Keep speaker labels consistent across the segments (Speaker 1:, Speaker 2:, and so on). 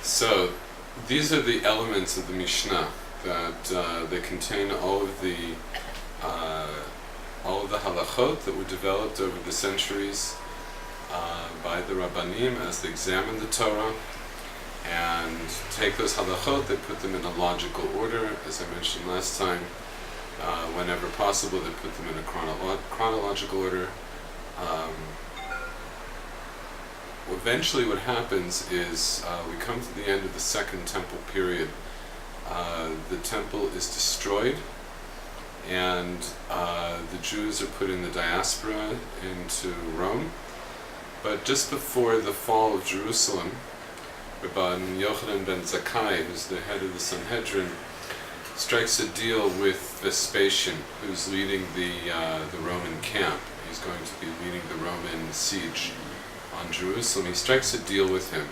Speaker 1: So, these are the elements of the Mishnah that they contain uh, all of the halachot that were developed over the centuries by the Rabbanim as they examined the Torah and take those halachot. They put them in a logical order, as I mentioned last time. Whenever possible, they put them in a chronological order. Eventually what happens is we come to the end of the Second Temple period. The temple is destroyed, and the Jews are put in the diaspora into Rome. But just before the fall of Jerusalem, Rabban Yochanan ben Zakkai, who's the head of the Sanhedrin, strikes a deal with Vespasian, who's leading the Roman camp. He's going to be leading the Roman siege on Jerusalem. He strikes a deal with him,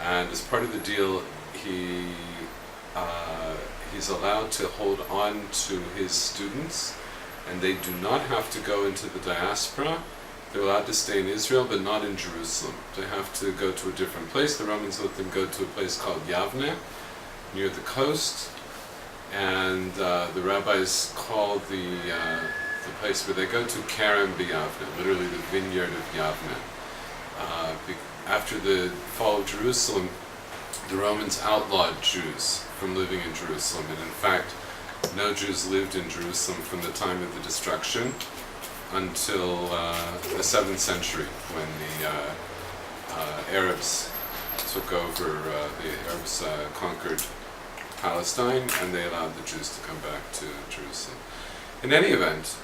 Speaker 1: and as part of the deal, he's allowed to hold on to his students, and they do not have to go into the diaspora. They're allowed to stay in Israel, but not in Jerusalem. They have to go to a different place. The Romans let them go to a place called Yavne, near the coast, and the rabbis call the place where they go to Kerem B'Yavne, literally the vineyard of Yavne. After the fall of Jerusalem, the Romans outlawed Jews from living in Jerusalem, and in fact, no Jews lived in Jerusalem from the time of the destruction until the 7th century, when the Arabs took over. The Arabs conquered Palestine, and they allowed the Jews to come back to Jerusalem. In any event,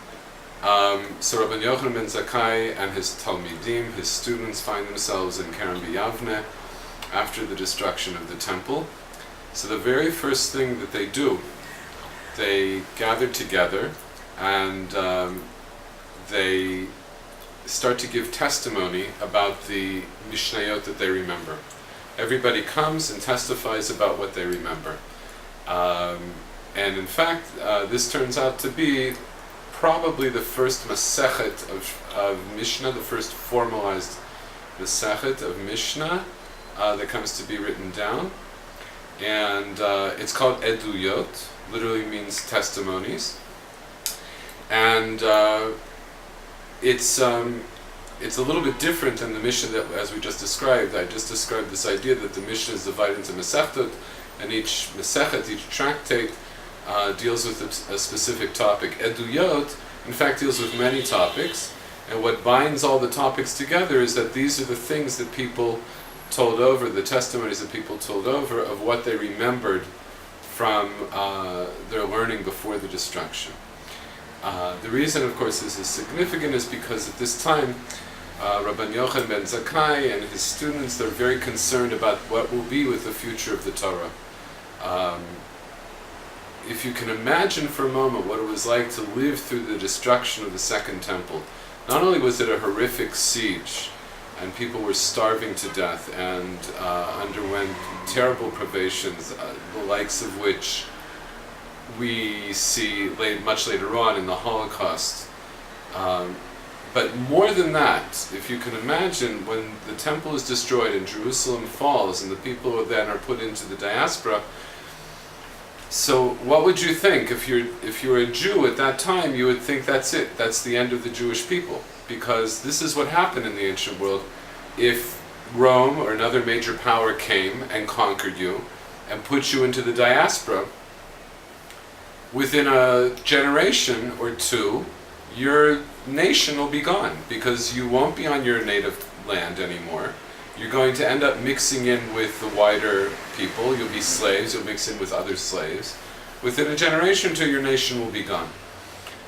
Speaker 1: so Rabban Yochanan ben Zakkai and his Talmidim, his students, find themselves in Kerem B'Yavne after the destruction of the temple. So the very first thing that they do, they gather together and they start to give testimony about the Mishnayot that they remember. Everybody comes and testifies about what they remember. And in fact, this turns out to be probably the first Masechet of Mishnah, the first formalized Masechet of Mishnah that comes to be written down. And it's called Eduyot, literally means testimonies. And it's a little bit different than the Mishnah that, as we just described. I just described this idea that the Mishnah is divided into Masechtot, and each Masechet, each tractate, deals with a specific topic. Eduyot, in fact, deals with many topics, and what binds all the topics together is that these are the things that people told over, the testimonies that people told over of what they remembered from their learning before the destruction. The reason, of course, this is significant is because at this time, Rabban Yochanan ben Zakkai and his students, they're very concerned about what will be with the future of the Torah. If you can imagine for a moment what it was like to live through the destruction of the Second Temple, not only was it a horrific siege, and people were starving to death and underwent terrible privations, the likes of which we see much later on in the Holocaust. But more than that, if you can imagine, when the temple is destroyed and Jerusalem falls and the people then are put into the diaspora, so what would you think? If you're a Jew at that time, you would think that's it, that's the end of the Jewish people. Because this is what happened in the ancient world. If Rome or another major power came and conquered you and put you into the diaspora, within a generation or two, your nation will be gone, because you won't be on your native land anymore. You're going to end up mixing in with the wider people. You'll be slaves, you'll mix in with other slaves. Within a generation or two, your nation will be gone.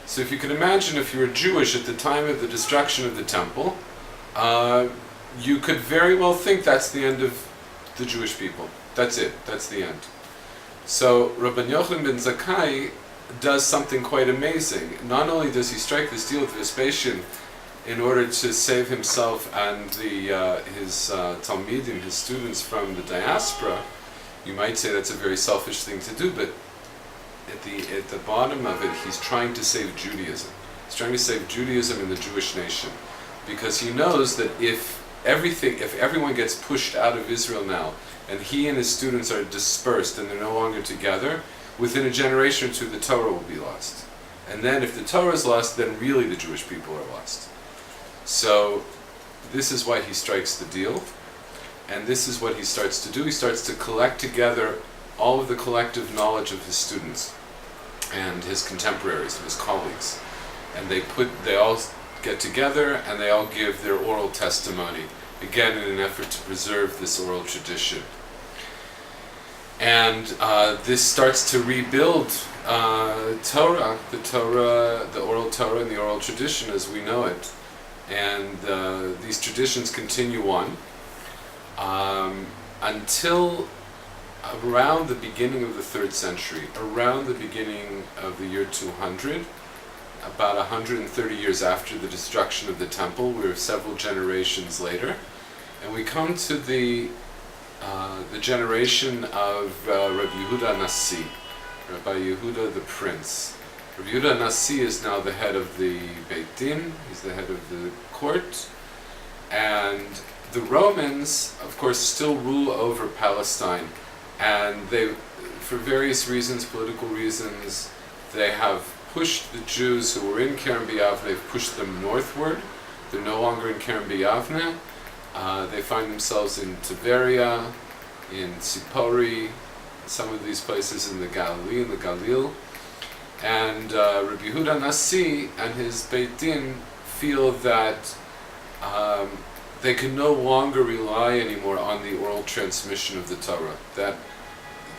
Speaker 1: So if you can imagine, if you were Jewish at the time of the destruction of the temple, you could very well think that's the end of the Jewish people. That's it, that's the end. So Rabban Yochanan ben Zakkai does something quite amazing. Not only does he strike this deal with Vespasian in order to save himself and his Talmidim, his students, from the diaspora. You might say that's a very selfish thing to do, but at the bottom of it, he's trying to save Judaism. He's trying to save Judaism and the Jewish nation, because he knows that if everyone gets pushed out of Israel now and he and his students are dispersed and they're no longer together, within a generation or two the Torah will be lost. And then if the Torah is lost, then really the Jewish people are lost. So this is why he strikes the deal, and this is what he starts to do. He starts to collect together all of the collective knowledge of his students and his contemporaries and his colleagues. And they all get together and they all give their oral testimony, again in an effort to preserve this oral tradition. And this starts to rebuild Torah, the oral Torah and the oral tradition as we know it. And these traditions continue on until around the beginning of the 3rd century, around the beginning of the year 200, about 130 years after the destruction of the temple. We're several generations later, and we come to the generation of Rabbi Yehuda Nasi, Rabbi Yehuda the Prince. Rabbi Yehuda Nasi is now the head of the Beit Din, he's the head of the court, and the Romans, of course, still rule over Palestine, and they, for various reasons, political reasons, they have pushed the Jews who were in Kerem B'Yavneh, they've pushed them northward. They're no longer in Kerem B'Yavneh. They find themselves in Tiberia, in Sipori, some of these places in the Galilee, in the Galil. And Rabbi Yehuda Nasi and his Beit Din feel that they can no longer rely anymore on the oral transmission of the Torah. That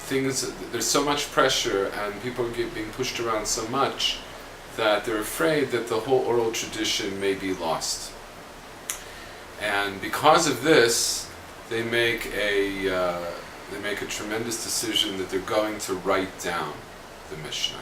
Speaker 1: there's so much pressure and people are being pushed around so much that they're afraid that the whole oral tradition may be lost. And because of this, they make a tremendous decision that they're going to write down the Mishnah.